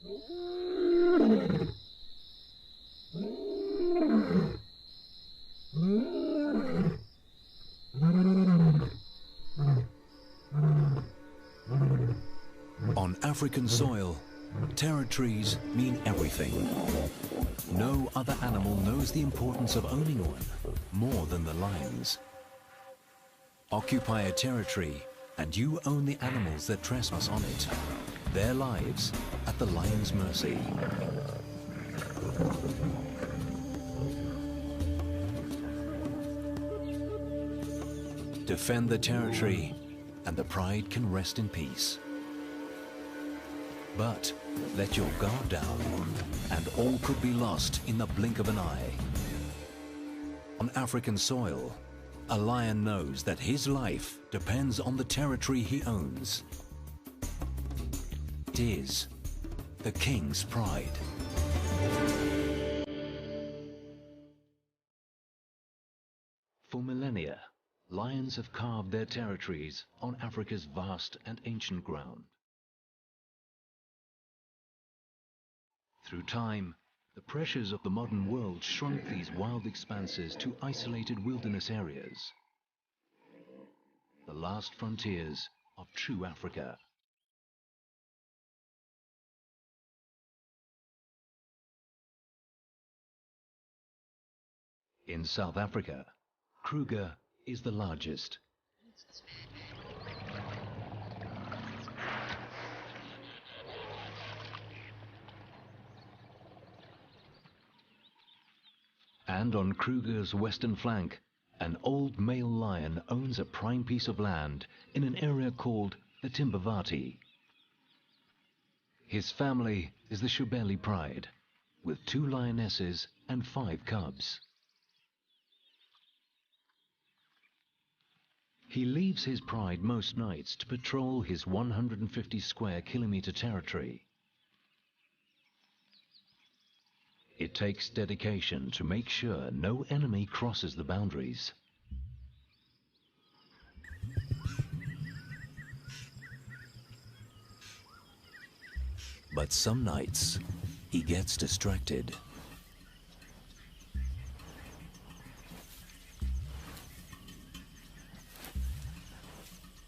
On African soil, territories mean everything. No other animal knows the importance of owning one more than the lions. Occupy a territory and you own the animals that trespass on it, their lives at the lion's mercy. Defend the territory and the pride can rest in peace. But let your guard down and all could be lost in the blink of an eye. On African soil, a lion knows that his life depends on the territory he owns. It is the king's pride. For millennia, lions have carved their territories on Africa's vast and ancient ground. Through time, the pressures of the modern world shrunk these wild expanses to isolated wilderness areas, the last frontiers of true Africa. In South Africa, Kruger is the largest. And on Kruger's western flank, an old male lion owns a prime piece of land in an area called the Timbavati. His family is the Shubeli pride, with 2 lionesses and 5 cubs. He leaves his pride most nights to patrol his 150 square kilometer territory. It takes dedication to make sure no enemy crosses the boundaries. But some nights, he gets distracted.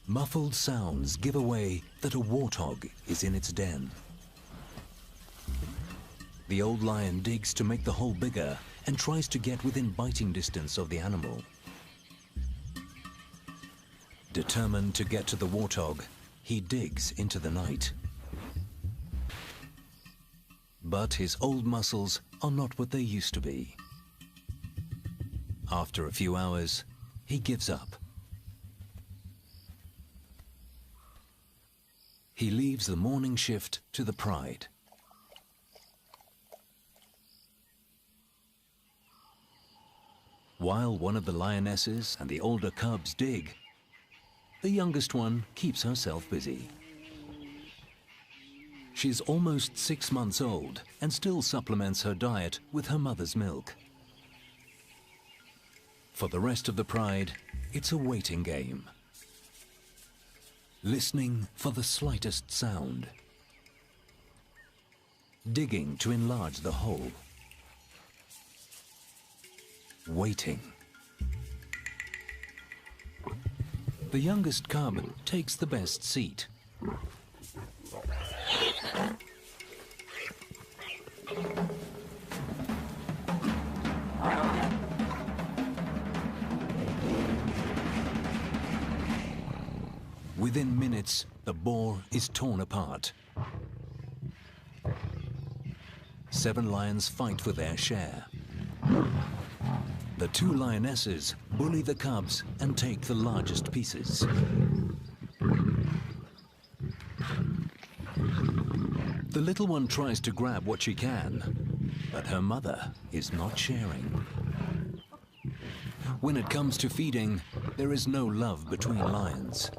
Muffled sounds give away that a warthog is in its den. The old lion digs to make the hole bigger and tries to get within biting distance of the animal. Determined to get to the warthog, he digs into the night. But his old muscles are not what they used to be. After a few hours, he gives up. He leaves the morning shift to the pride. While one of the lionesses and the older cubs dig, the youngest one keeps herself busy. She's almost 6 months old and still supplements her diet with her mother's milk. For the rest of the pride, it's a waiting game. Listening for the slightest sound. Digging to enlarge the hole. Waiting. The youngest cub takes the best seat. Within minutes, the boar is torn apart. 7 lions fight for their share. The 2 lionesses bully the cubs and take the largest pieces. The little one tries to grab what she can, but her mother is not sharing. When it comes to feeding, there is no love between lions.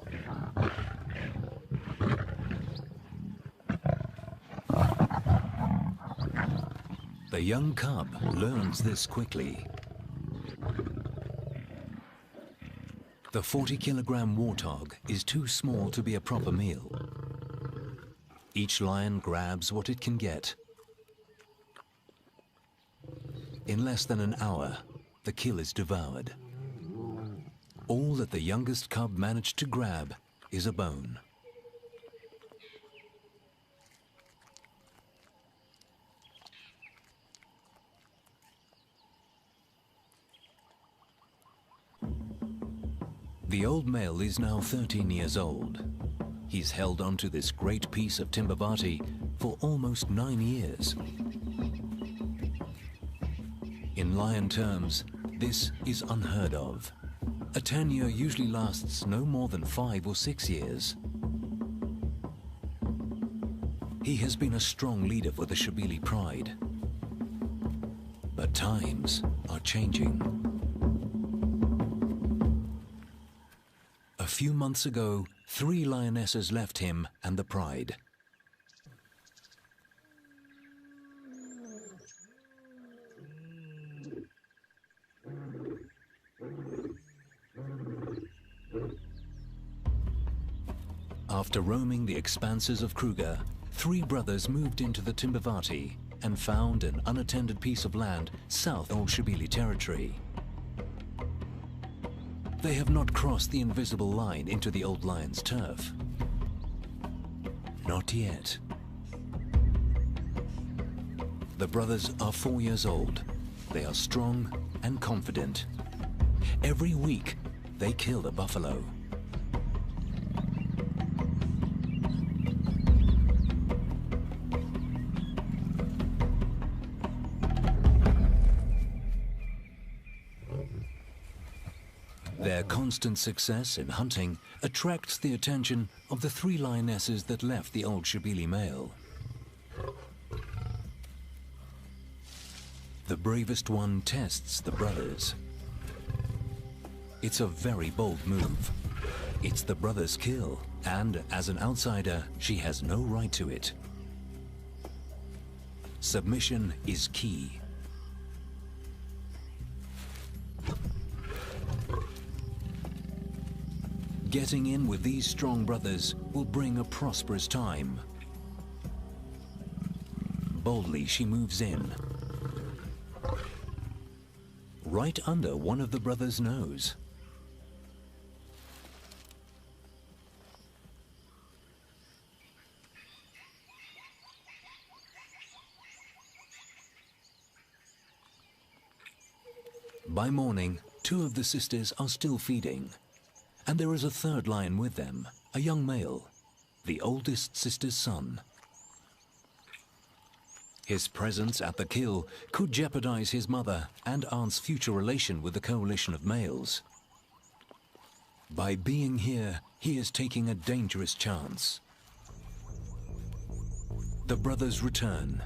The young cub learns this quickly. The 40-kilogram warthog is too small to be a proper meal. Each lion grabs what it can get. In less than an hour, the kill is devoured. All that the youngest cub managed to grab is a bone. The old male is now 13 years old. He's held onto this great piece of Timbavati for almost 9 years. In lion terms, this is unheard of. A tenure usually lasts no more than 5 or 6 years. He has been a strong leader for the Shabili pride. But times are changing. A few months ago, 3 lionesses left him and the pride. After roaming the expanses of Kruger, 3 brothers moved into the Timbavati and found an unattended piece of land south of Old Shabili territory. They have not crossed the invisible line into the old lion's turf. Not yet. The brothers are 4 years old. They are strong and confident. Every week, they kill a buffalo. Their constant success in hunting attracts the attention of the 3 lionesses that left the old Shabili male. The bravest one tests the brothers. It's a very bold move. It's the brother's kill, and as an outsider, she has no right to it. Submission is key. Getting in with these strong brothers will bring a prosperous time. Boldly she moves in, right under one of the brothers' nose. By morning, 2 of the sisters are still feeding. And there is a 3rd lion with them, a young male, the oldest sister's son. His presence at the kill could jeopardize his mother and aunt's future relation with the coalition of males. By being here, he is taking a dangerous chance. The brothers return.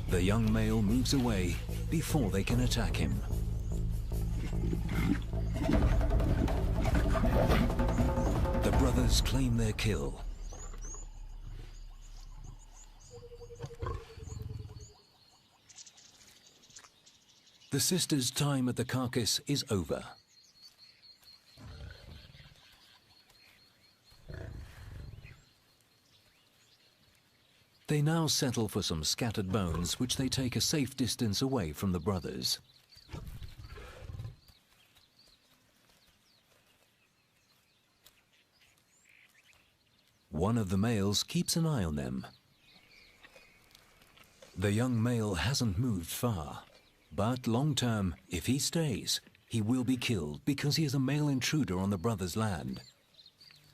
The young male moves away before they can attack him. The brothers claim their kill. The sisters' time at the carcass is over. They now settle for some scattered bones, which they take a safe distance away from the brothers. One of the males keeps an eye on them. The young male hasn't moved far, but long term, if he stays, he will be killed because he is a male intruder on the brothers' land.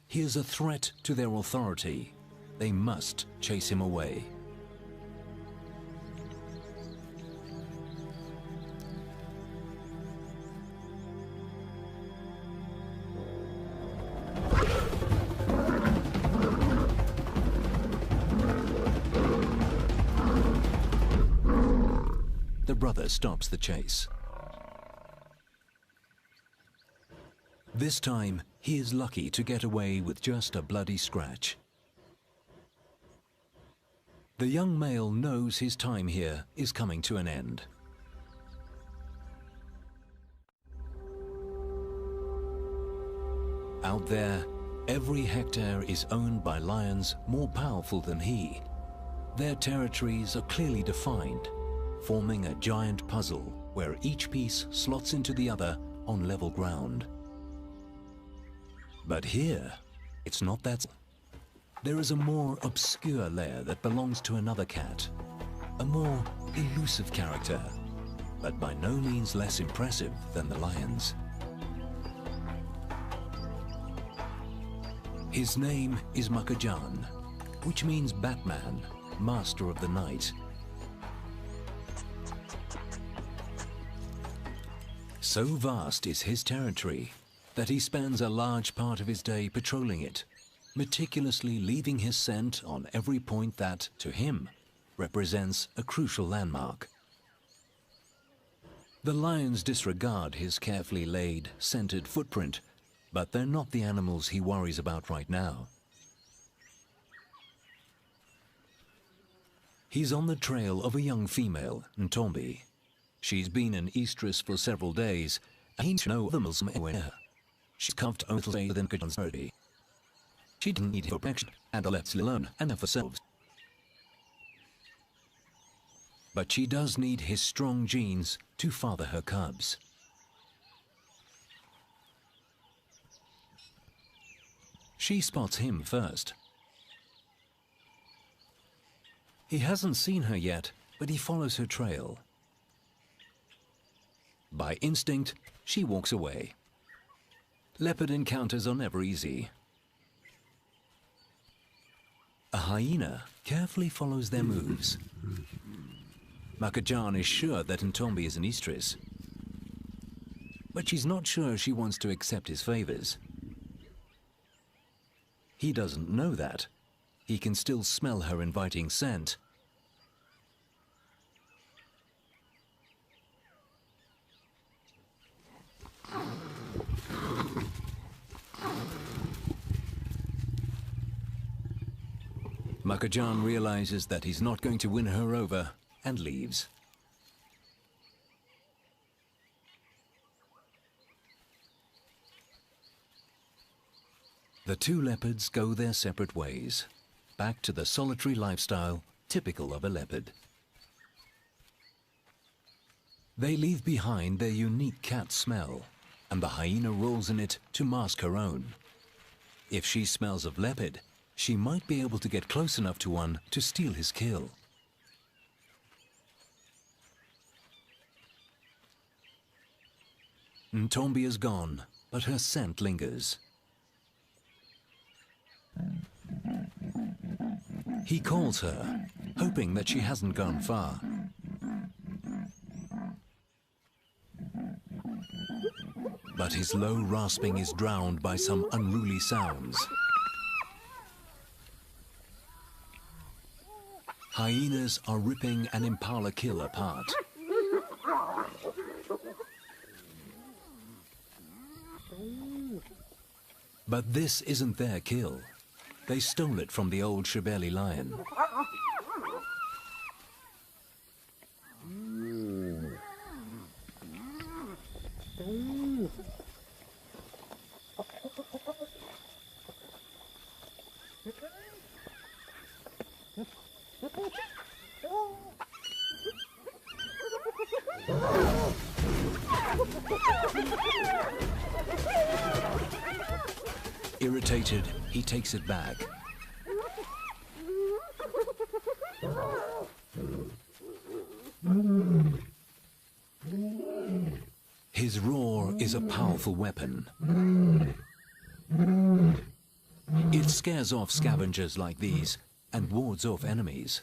He is a threat to their authority. They must chase him away. The brother stops the chase. This time, he is lucky to get away with just a bloody scratch. The young male knows his time here is coming to an end. Out there, every hectare is owned by lions more powerful than he. Their territories are clearly defined, forming a giant puzzle where each piece slots into the other on level ground. But here, it's not that. There is a more obscure layer that belongs to another cat, a more elusive character, but by no means less impressive than the lions. His name is Makajan, which means Batman, Master of the Night. So vast is his territory that he spends a large part of his day patrolling it, meticulously leaving his scent on every point that, to him, represents a crucial landmark. The lions disregard his carefully laid, scented footprint, but they're not the animals he worries about right now. He's on the trail of a young female, Ntombi. She's been in estrus for several days, and he knows the Muslim anywhere. She's carved a little way within Kajan's herd. She didn't need her protection, and are left alone and have herself. But she does need his strong genes to father her cubs. She spots him first. He hasn't seen her yet, but he follows her trail. By instinct, she walks away. Leopard encounters are never easy. A hyena carefully follows their moves. Makajan is sure that Ntombi is an estrus, but she's not sure she wants to accept his favors. He doesn't know that. He can still smell her inviting scent. Makajan realizes that he's not going to win her over and leaves. The two leopards go their separate ways, back to the solitary lifestyle typical of a leopard. They leave behind their unique cat smell, and the hyena rolls in it to mask her own. If she smells of leopard, she might be able to get close enough to one to steal his kill. Ntombi is gone, but her scent lingers. He calls her, hoping that she hasn't gone far. But his low rasping is drowned by some unruly sounds. Hyenas are ripping an impala kill apart. But this isn't their kill. They stole it from the old Shibeli lion. Irritated, he takes it back. His roar is a powerful weapon. It scares off scavengers like these and wards off enemies.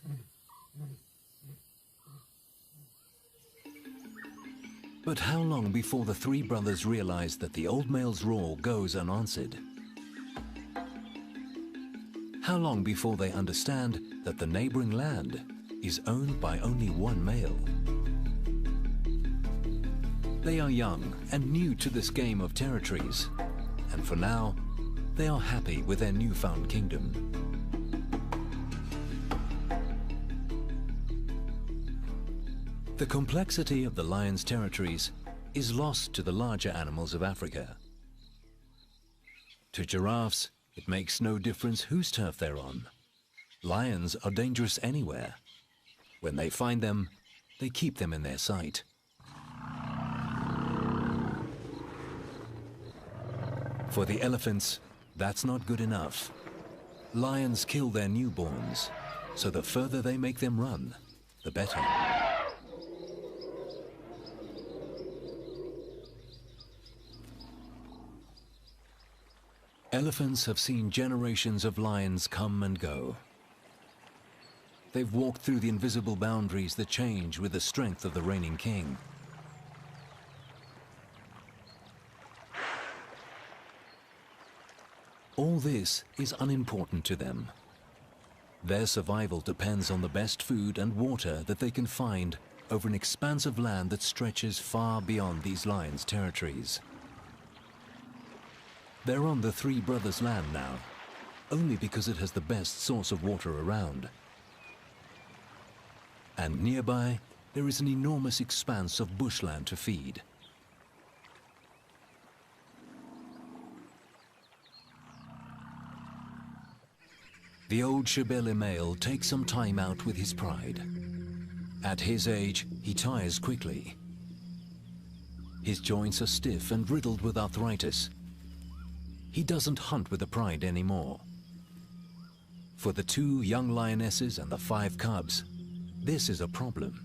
But how long before the three brothers realize that the old male's roar goes unanswered? How long before they understand that the neighboring land is owned by only one male? They are young and new to this game of territories, and for now, they are happy with their newfound kingdom. The complexity of the lion's territories is lost to the larger animals of Africa. To giraffes, it makes no difference whose turf they're on. Lions are dangerous anywhere. When they find them, they keep them in their sight. For the elephants, that's not good enough. Lions kill their newborns, so the further they make them run, the better. Elephants have seen generations of lions come and go. They've walked through the invisible boundaries that change with the strength of the reigning king. All this is unimportant to them. Their survival depends on the best food and water that they can find over an expanse of land that stretches far beyond these lions' territories. They're on the three brothers' land now, only because it has the best source of water around. And nearby, there is an enormous expanse of bushland to feed. The old Shebele male takes some time out with his pride. At his age, he tires quickly. His joints are stiff and riddled with arthritis. He doesn't hunt with the pride anymore. For the 2 young lionesses and the 5 cubs, this is a problem.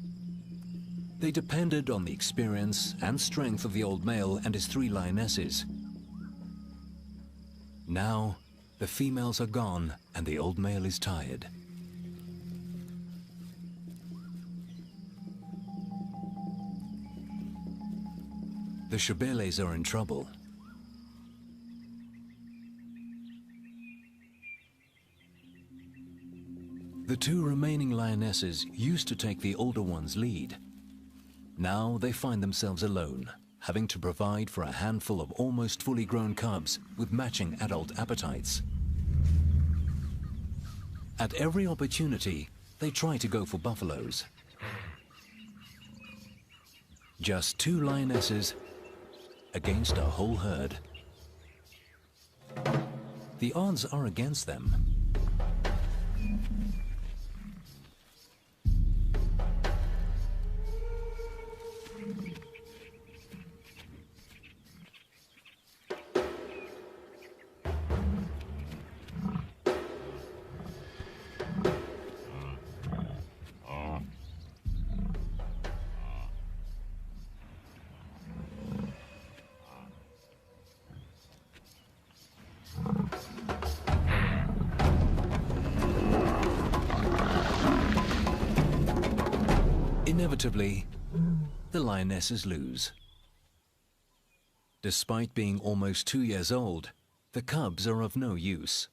They depended on the experience and strength of the old male and his 3 lionesses. Now, the females are gone and the old male is tired. The Shebeles are in trouble. The 2 remaining lionesses used to take the older one's lead. Now they find themselves alone, having to provide for a handful of almost fully grown cubs with matching adult appetites. At every opportunity, they try to go for buffaloes. Just 2 lionesses against a whole herd. The odds are against them. Inevitably, the lionesses lose. Despite being almost 2 years old, the cubs are of no use.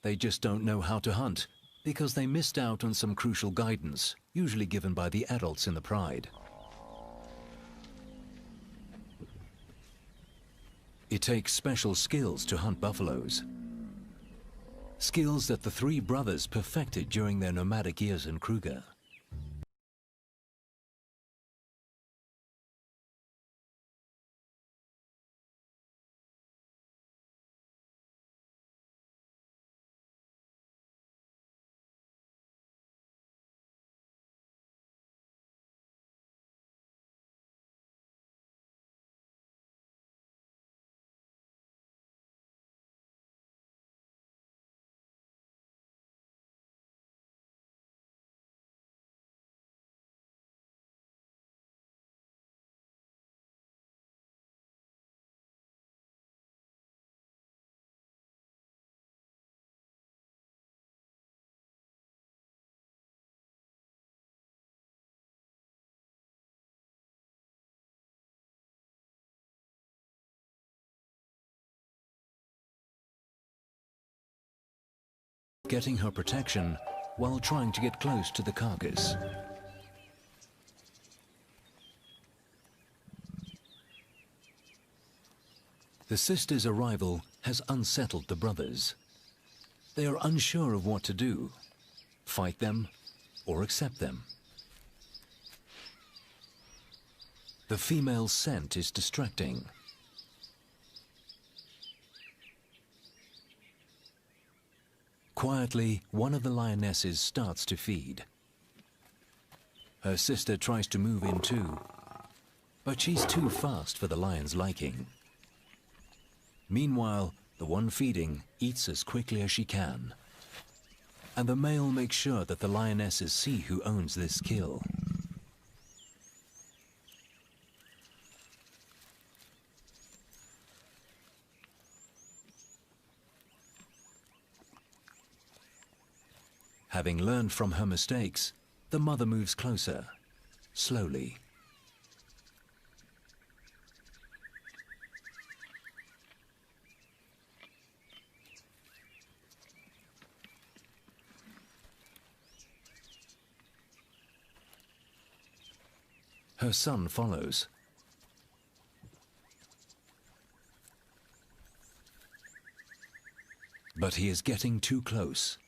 They just don't know how to hunt because they missed out on some crucial guidance, usually given by the adults in the pride. It takes special skills to hunt buffaloes. Skills that the 3 brothers perfected during their nomadic years in Kruger. Getting her protection while trying to get close to the carcass. The sisters' arrival has unsettled the brothers. They are unsure of what to do, fight them or accept them. The female scent is distracting. Quietly, one of the lionesses starts to feed. Her sister tries to move in too, but she's too fast for the lion's liking. Meanwhile, the one feeding eats as quickly as she can. And the male makes sure that the lionesses see who owns this kill. Having learned from her mistakes, the mother moves closer, slowly. Her son follows. But he is getting too close.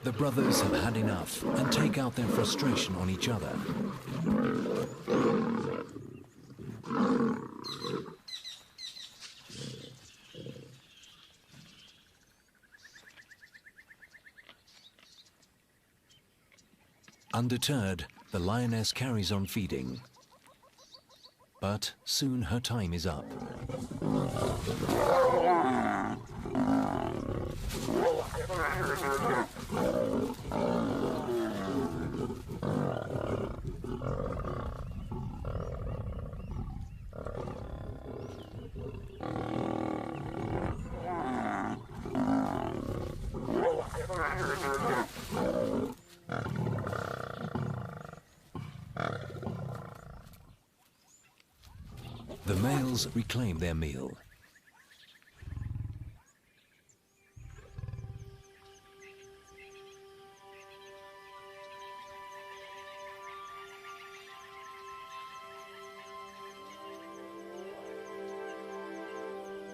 The brothers have had enough and take out their frustration on each other. Undeterred, the lioness carries on feeding. But soon her time is up. The males reclaim their meal.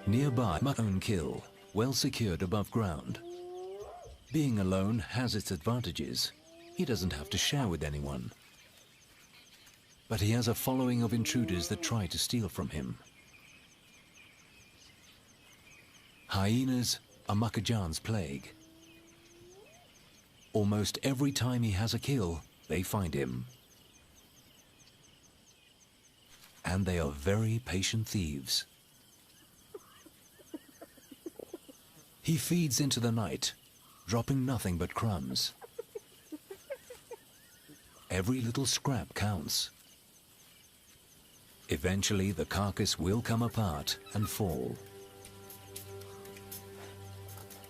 Nearby, my own kill, well secured above ground. Being alone has its advantages. He doesn't have to share with anyone. But he has a following of intruders that try to steal from him. Hyenas are Makajan's plague. Almost every time he has a kill, they find him. And they are very patient thieves. He feeds into the night, dropping nothing but crumbs. Every little scrap counts. Eventually, the carcass will come apart and fall.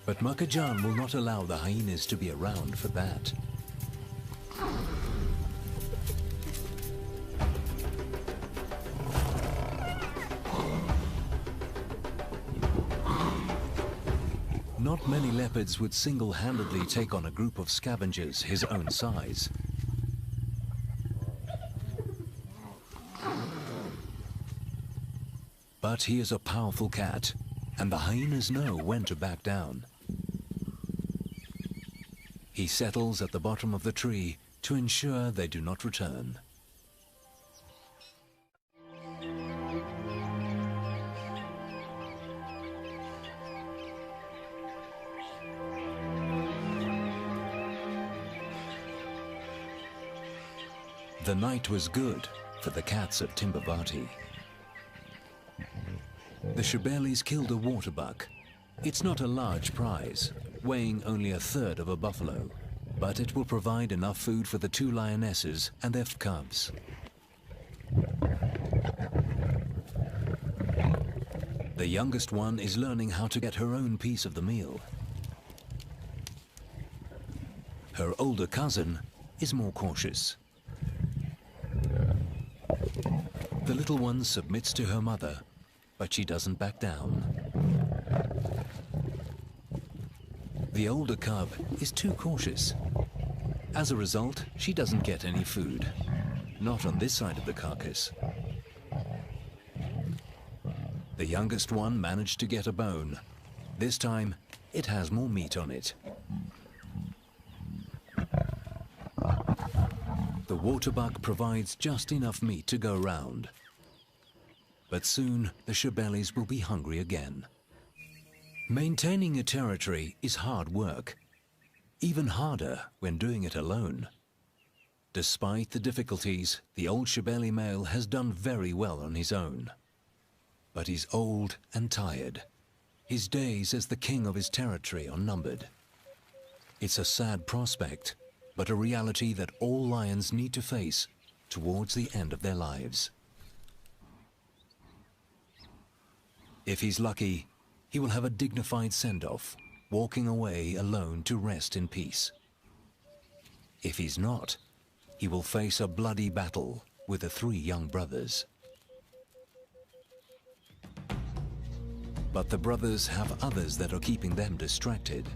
But Makajan will not allow the hyenas to be around for that. Not many leopards would single-handedly take on a group of scavengers his own size. But he is a powerful cat, and the hyenas know when to back down. He settles at the bottom of the tree to ensure they do not return. The night was good for the cats of Timbavati. The Shebelis killed a waterbuck. It's not a large prize, weighing only 1/3 of a buffalo, but it will provide enough food for the 2 lionesses and their cubs. The youngest one is learning how to get her own piece of the meal. Her older cousin is more cautious. The little one submits to her mother, but she doesn't back down. The older cub is too cautious. As a result, she doesn't get any food. Not on this side of the carcass. The youngest one managed to get a bone. This time, it has more meat on it. The waterbuck provides just enough meat to go round. But soon, the Shebelis will be hungry again. Maintaining a territory is hard work, even harder when doing it alone. Despite the difficulties, the old Shebeli male has done very well on his own. But he's old and tired. His days as the king of his territory are numbered. It's a sad prospect, but a reality that all lions need to face towards the end of their lives. If he's lucky, he will have a dignified send-off, walking away alone to rest in peace. If he's not, he will face a bloody battle with the 3 young brothers. But the brothers have others that are keeping them distracted.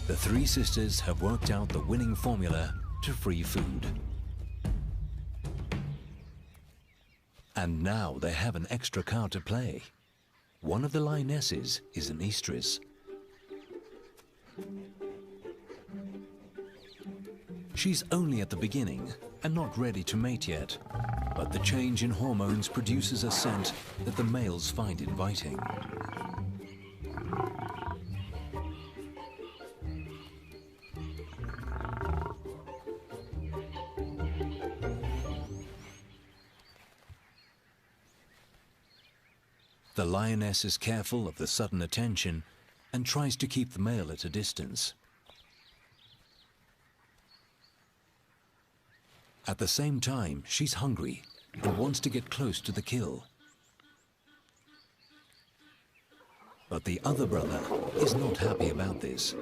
The 3 sisters have worked out the winning formula to free food. And now they have an extra card to play. One of the lionesses is an estrus. She's only at the beginning and not ready to mate yet, but the change in hormones produces a scent that the males find inviting. The lioness is careful of the sudden attention and tries to keep the male at a distance. At the same time, she's hungry and wants to get close to the kill. But the other brother is not happy about this.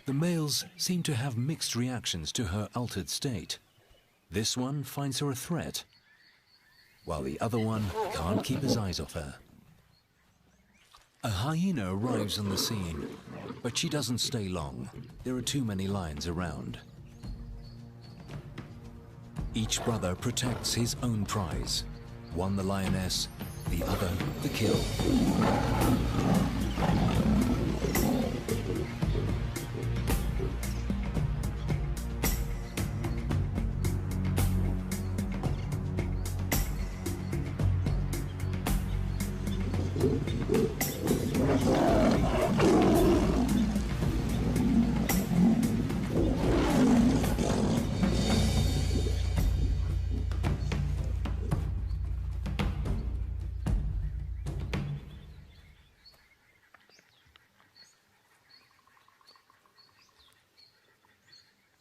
The males seem to have mixed reactions to her altered state. This one finds her a threat, while the other one can't keep his eyes off her. A hyena arrives on the scene, but she doesn't stay long. There are too many lions around. Each brother protects his own prize. One the lioness, the other the kill.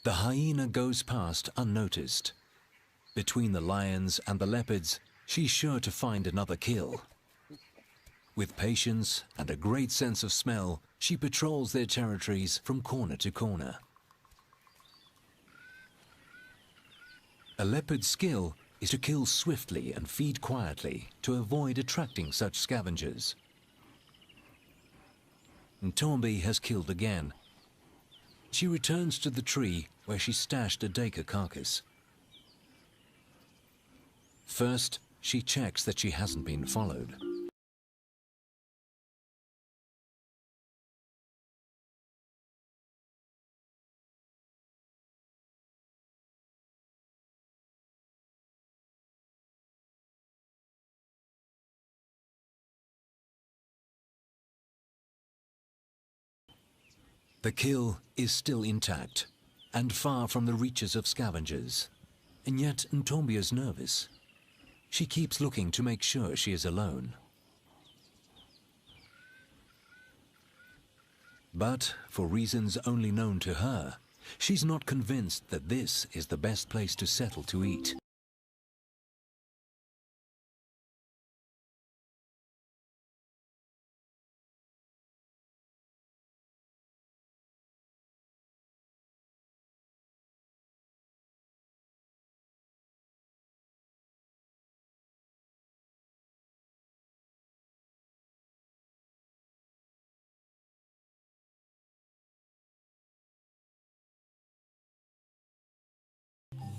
The hyena goes past unnoticed. Between the lions and the leopards, she's sure to find another kill. With patience and a great sense of smell, she patrols their territories from corner to corner. A leopard's skill is to kill swiftly and feed quietly to avoid attracting such scavengers. Ntombi has killed again. She returns to the tree where she stashed a duiker carcass. First, she checks that she hasn't been followed. The kill is still intact and far from the reaches of scavengers. And yet Ntombi is nervous. She keeps looking to make sure she is alone. But, for reasons only known to her, she's not convinced that this is the best place to settle to eat.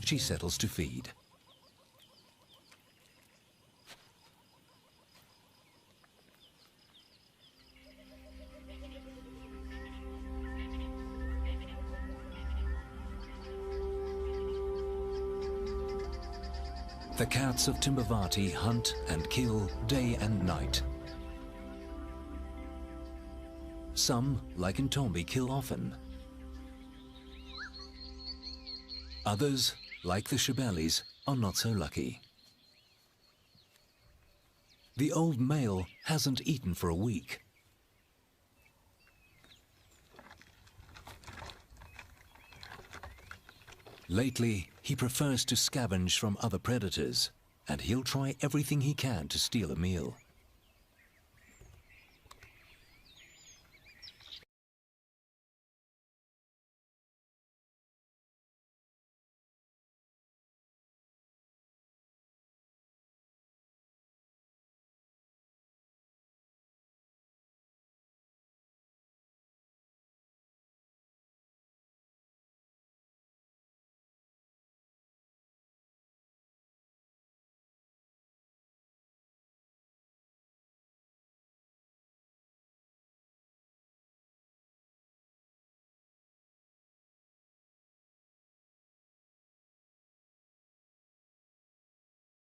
She settles to feed. The cats of Timbavati hunt and kill day and night. Some, like in Tombi, kill often. Others, like the Shebelis, are not so lucky. The old male hasn't eaten for a week. Lately, he prefers to scavenge from other predators, and he'll try everything he can to steal a meal.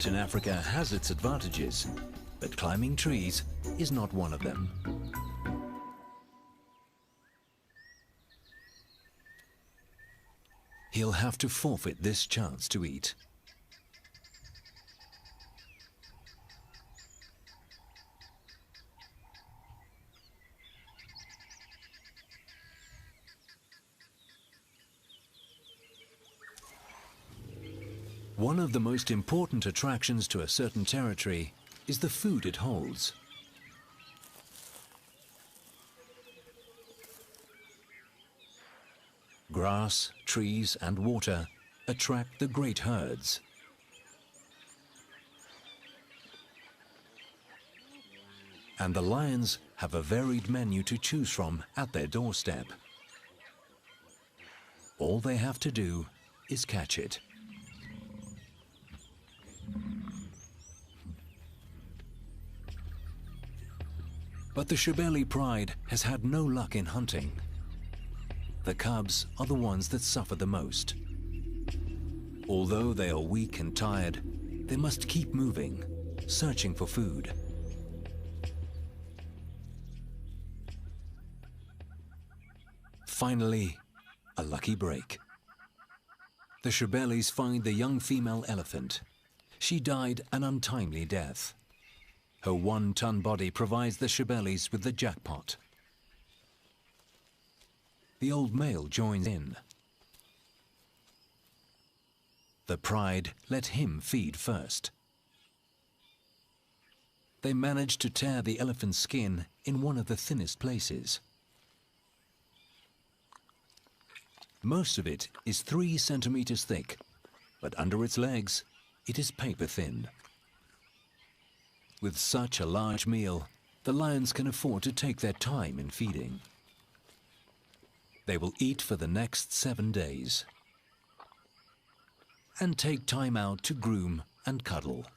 In Africa has its advantages, but climbing trees is not one of them. He'll have to forfeit this chance to eat. One of the most important attractions to a certain territory is the food it holds. Grass, trees, and water attract the great herds. And the lions have a varied menu to choose from at their doorstep. All they have to do is catch it. But the Shebeli pride has had no luck in hunting. The cubs are the ones that suffer the most. Although they are weak and tired, they must keep moving, searching for food. Finally, a lucky break. The Shebelis find the young female elephant. She died an untimely death. Her 1-ton body provides the Shebelis with the jackpot. The old male joins in. The pride let him feed first. They manage to tear the elephant's skin in one of the thinnest places. Most of it is 3 centimeters thick, but under its legs, it is paper thin. With such a large meal, the lions can afford to take their time in feeding. They will eat for the next 7 days and take time out to groom and cuddle.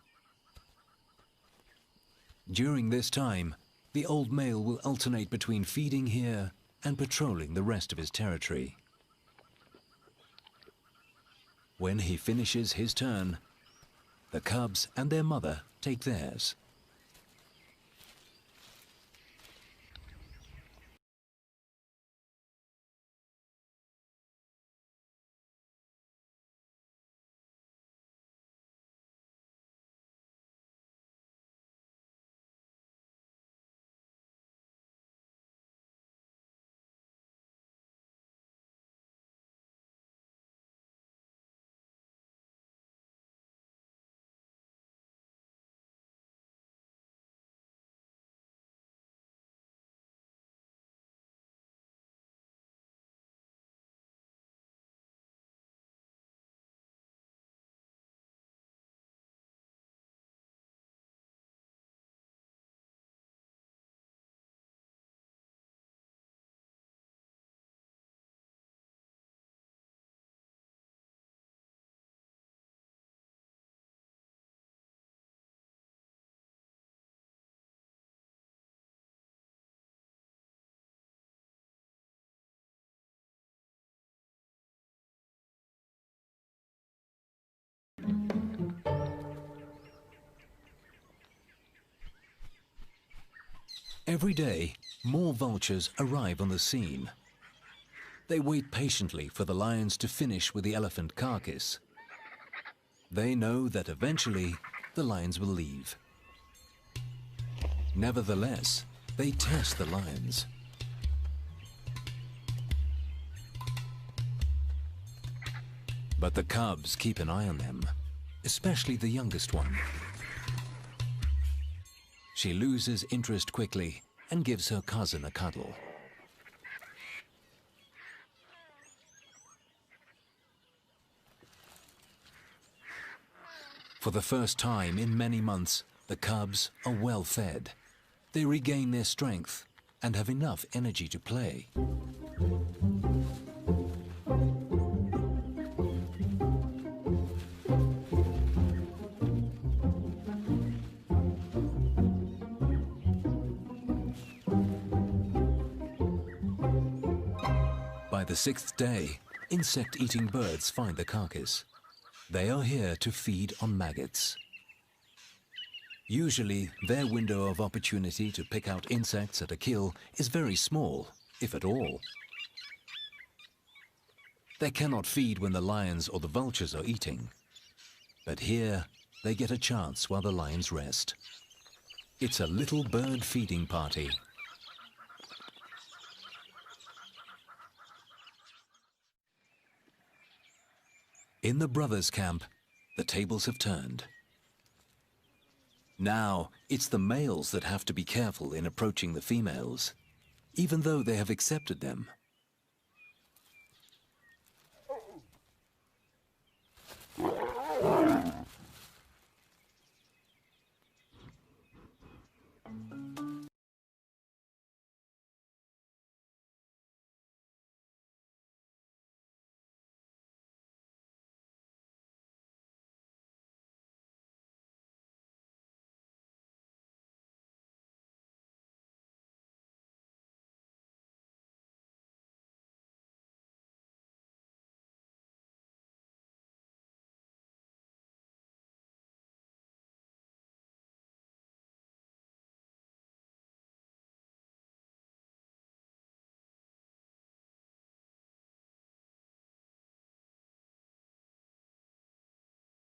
During this time, the old male will alternate between feeding here and patrolling the rest of his territory. When he finishes his turn, the cubs and their mother take theirs. Every day, more vultures arrive on the scene. They wait patiently for the lions to finish with the elephant carcass. They know that eventually the lions will leave. Nevertheless, they test the lions. But the cubs keep an eye on them, especially the youngest one. She loses interest quickly and gives her cousin a cuddle. For the first time in many months, the cubs are well fed. They regain their strength and have enough energy to play. By the sixth day, insect-eating birds find the carcass. They are here to feed on maggots. Usually, their window of opportunity to pick out insects at a kill is very small, if at all. They cannot feed when the lions or the vultures are eating. But here, they get a chance while the lions rest. It's a little bird feeding party. In the brothers' camp, the tables have turned. Now, it's the males that have to be careful in approaching the females, even though they have accepted them.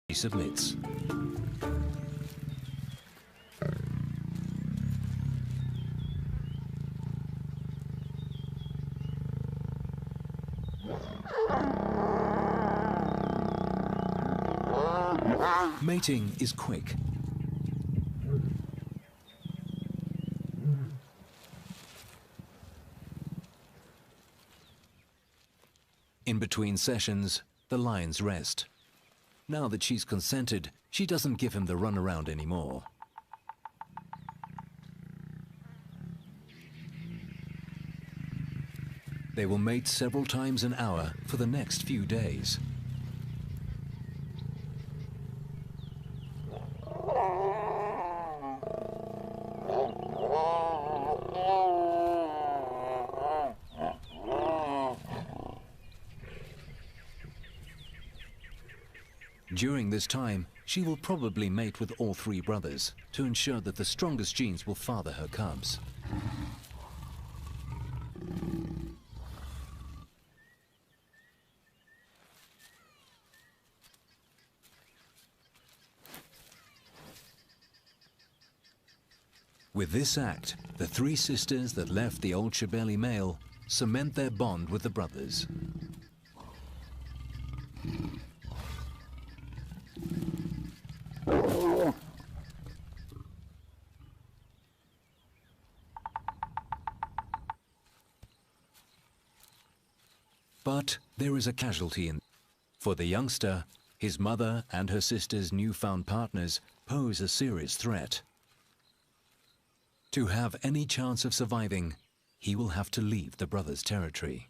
She submits. Mating is quick. In between sessions, the lions rest. Now that she's consented, she doesn't give him the runaround anymore. They will mate several times an hour for the next few days. During this time, she will probably mate with all three brothers to ensure that the strongest genes will father her cubs. With this act, the three sisters that left the old Shibeli male cement their bond with the brothers. But there is a casualty for the youngster. His mother and her sister's newfound partners pose a serious threat. To have any chance of surviving, he will have to leave the brothers' territory.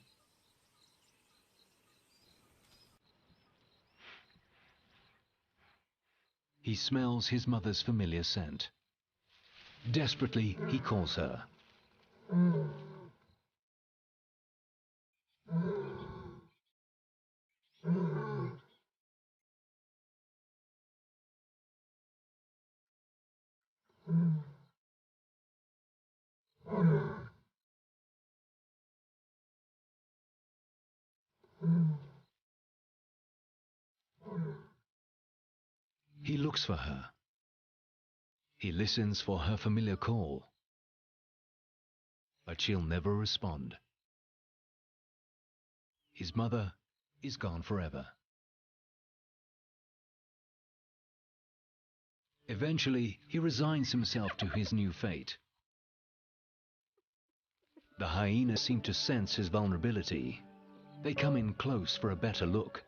He smells his mother's familiar scent. Desperately, he calls her. He looks for her. He listens for her familiar call. But she'll never respond. His mother is gone forever. Eventually, he resigns himself to his new fate. The hyenas seem to sense his vulnerability. They come in close for a better look.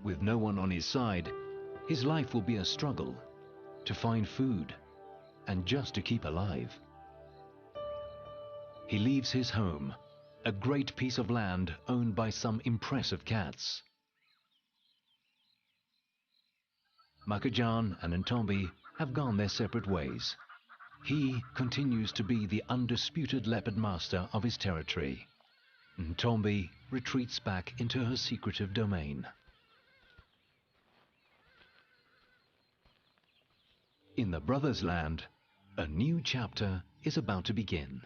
With no one on his side, his life will be a struggle to find food and just to keep alive. He leaves his home, a great piece of land owned by some impressive cats. Makajan and Ntombi have gone their separate ways. He continues to be the undisputed leopard master of his territory. Ntombi retreats back into her secretive domain. In the brothers' land, a new chapter is about to begin.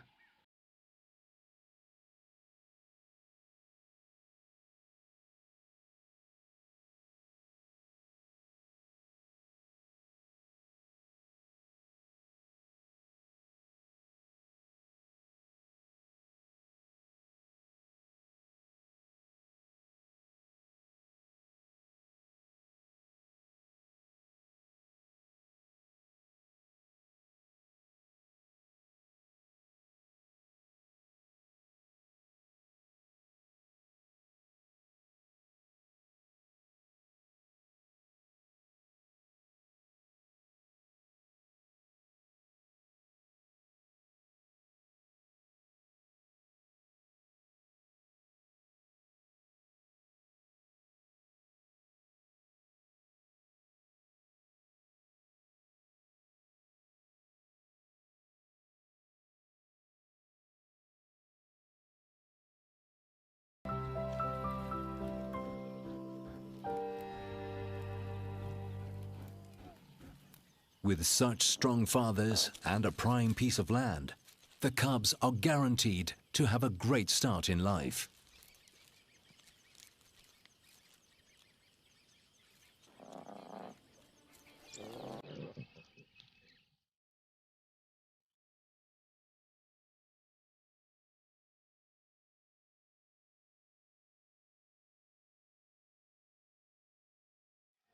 With such strong fathers and a prime piece of land, the cubs are guaranteed to have a great start in life.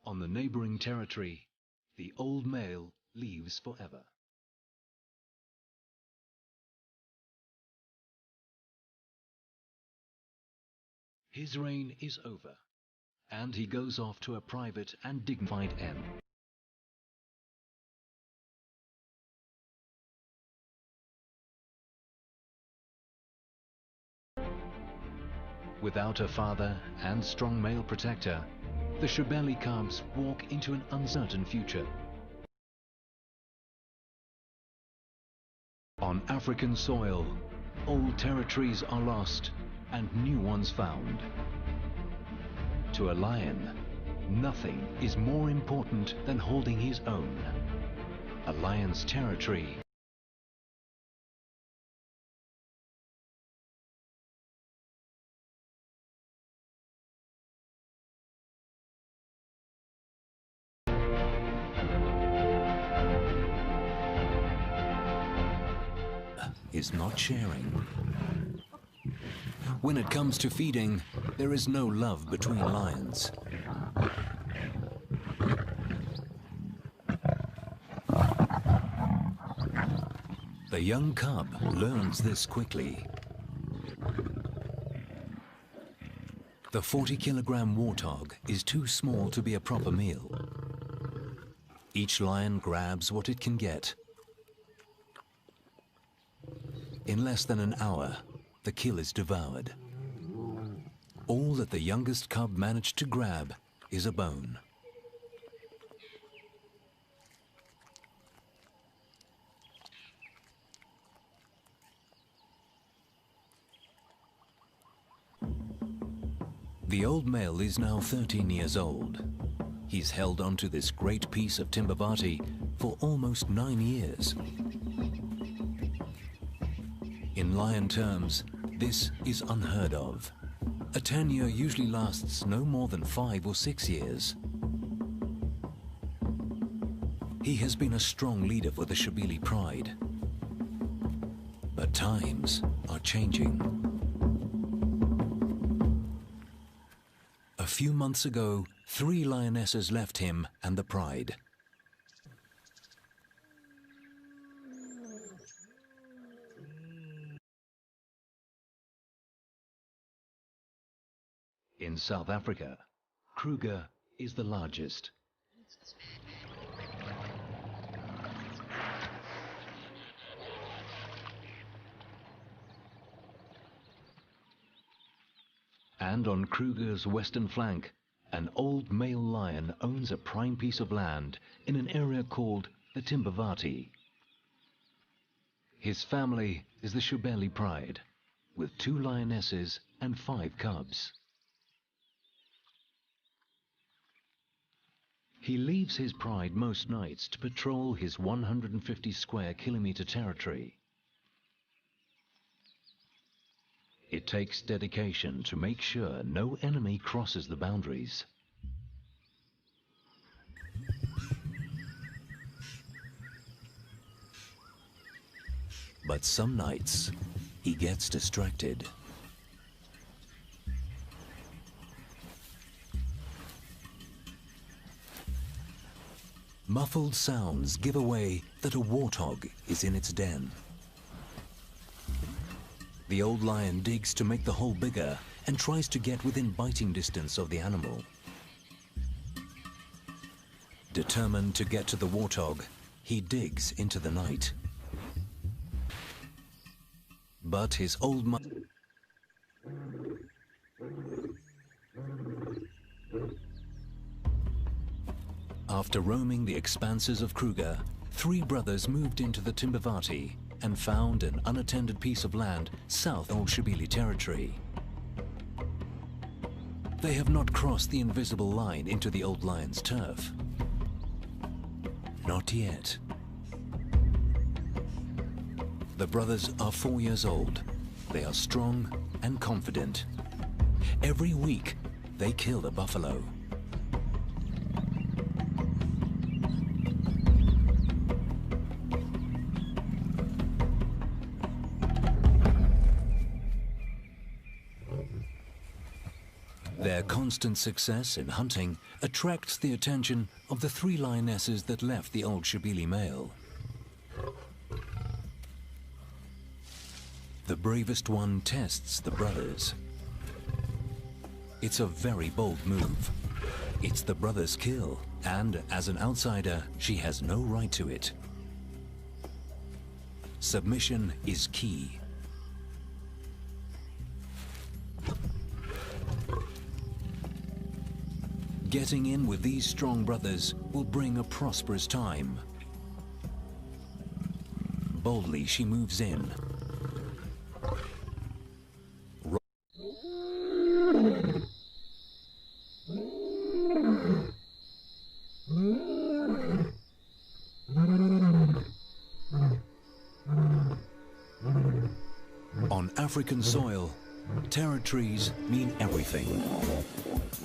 On the neighboring territory, the old male leaves forever. His reign is over, and he goes off to a private and dignified end. Without a father and strong male protector, the Shebeli cubs walk into an uncertain future. On African soil, old territories are lost and new ones found. To a lion, nothing is more important than holding his own. A lion's territory is not sharing. When it comes to feeding, there is no love between lions. The young cub learns this quickly. The 40-kilogram warthog is too small to be a proper meal. Each lion grabs what it can get. In less than an hour, the kill is devoured. All that the youngest cub managed to grab is a bone. The old male is now 13 years old. He's held onto this great piece of Timbavati for almost 9 years. In lion terms, this is unheard of. A tenure usually lasts no more than 5 or 6 years. He has been a strong leader for the Shabili pride. But times are changing. A few months ago, 3 lionesses left him and the pride. In South Africa, Kruger is the largest. And on Kruger's western flank, an old male lion owns a prime piece of land in an area called the Timbavati. His family is the Shabeli pride, with 2 lionesses and 5 cubs. He leaves his pride most nights to patrol his 150 square kilometer territory. It takes dedication to make sure no enemy crosses the boundaries. But some nights, he gets distracted. Muffled sounds give away that a warthog is in its den. The old lion digs to make the hole bigger and tries to get within biting distance of the animal. Determined to get to the warthog, he digs into the night. But his old mother... After roaming the expanses of Kruger, 3 brothers moved into the Timbavati and found an unattended piece of land south of Old Shabili territory. They have not crossed the invisible line into the old lion's turf. Not yet. The brothers are 4 years old. They are strong and confident. Every week, they kill a buffalo. Their constant success in hunting attracts the attention of the 3 lionesses that left the old Shabili male. The bravest one tests the brothers. It's a very bold move. It's the brother's kill, and as an outsider, she has no right to it. Submission is key. Getting in with these strong brothers will bring a prosperous time. Boldly, she moves in. On African soil, territories mean everything.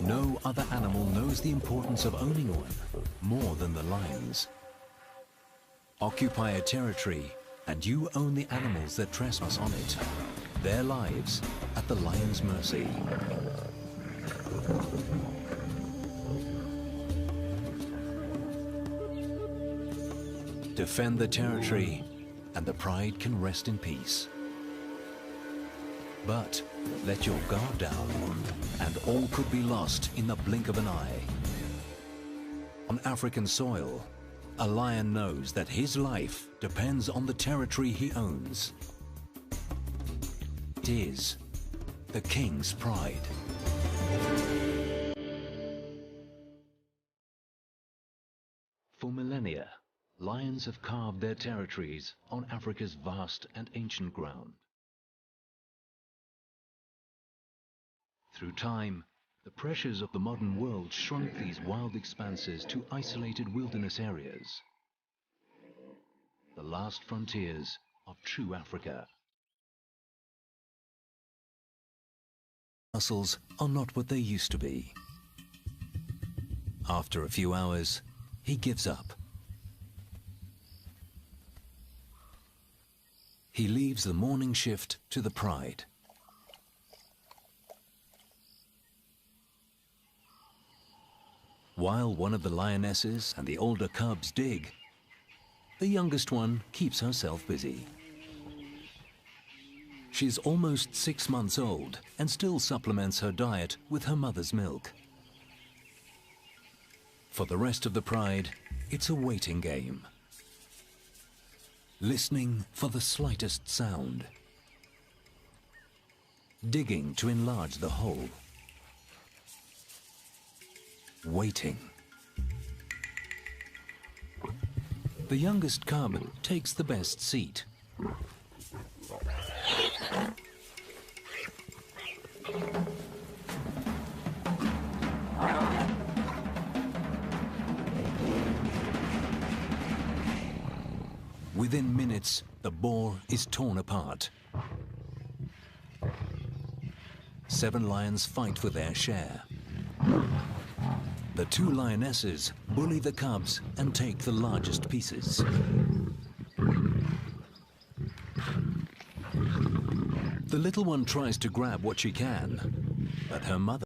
No other animal knows the importance of owning one more than the lions. Occupy a territory and you own the animals that trespass on it, their lives at the lion's mercy. Defend the territory and the pride can rest in peace. But let your guard down, and all could be lost in the blink of an eye. On African soil, a lion knows that his life depends on the territory he owns. It is the king's pride. For millennia, lions have carved their territories on Africa's vast and ancient ground. Through time, The pressures of the modern world shrunk these wild expanses to isolated wilderness areas. The last frontiers of true Africa. Muscles are not what they used to be. After a few hours, he gives up. He leaves the morning shift to the pride. While one of the lionesses and the older cubs dig, the youngest one keeps herself busy. She's almost 6 months old and still supplements her diet with her mother's milk. For the rest of the pride, it's a waiting game. Listening for the slightest sound. Digging to enlarge the hole. Waiting. The youngest cub takes the best seat. Within minutes, the boar is torn apart. 7 lions fight for their share. The 2 lionesses bully the cubs and take the largest pieces. The little one tries to grab what she can, but her mother